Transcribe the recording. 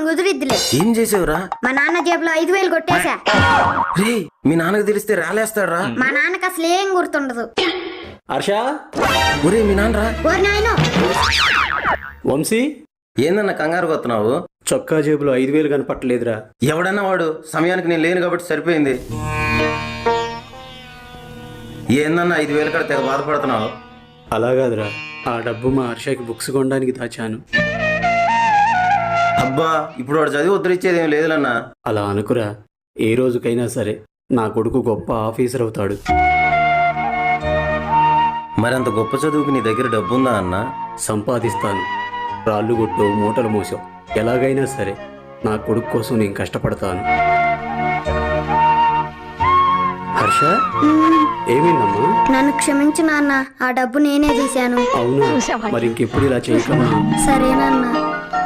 కుదిరిద్దిలే. ఏం చేసావురా? మా నాన్న జేబులో 5,000 కొట్టేశా. రే, మీ నాన్నకు తెలిస్తే రాలేస్తాడ్రా. మా నాన్నకి అసలు ఏం గుర్తుండదు. హర్ష, ఒరే మీ నాన్నరా. ఓరి నాయనో, వంశీ, ఏందన్న కంగారు కొత్తున్నావు? చొక్కా జేబులో 5,000 కనపట్టలేదురా. ఎవడన్నా వాడు, సమయానికి నేను లేను కాబట్టి సరిపోయింది. ఏందన్నా 5,000 కాడ తెగ బాధపడుతున్నావు? అలా కాదురా, ఆ డబ్బు మా హర్షకి బుక్స్ కొనడానికి దాచాను. అబ్బా, ఇప్పుడు వాడు చదివి ఉద్ధరించేది ఏం లేదులన్నా. అలా అనుకురా, ఏ రోజుకైనా సరే నా కొడుకు గొప్ప ఆఫీసర్ అవుతాడు. మరంత గొప్ప చదువుకి నీ దగ్గర డబ్బుందా అన్నా? సంపాదిస్తాను. రాళ్ళు కొట్టు, మూటలు మోసాం, ఎలాగైనా సరే నా కొడుకు కోసం నేను కష్టపడతాను. హర్ష, ఏమైందమ్మా? నన్ను క్షమించు నాన్న, ఆ డబ్బు నేనే తీశాను. అవునా? మరి ఇంకెప్పుడు ఇలా చేయకమ్మా. సరేనన్నా.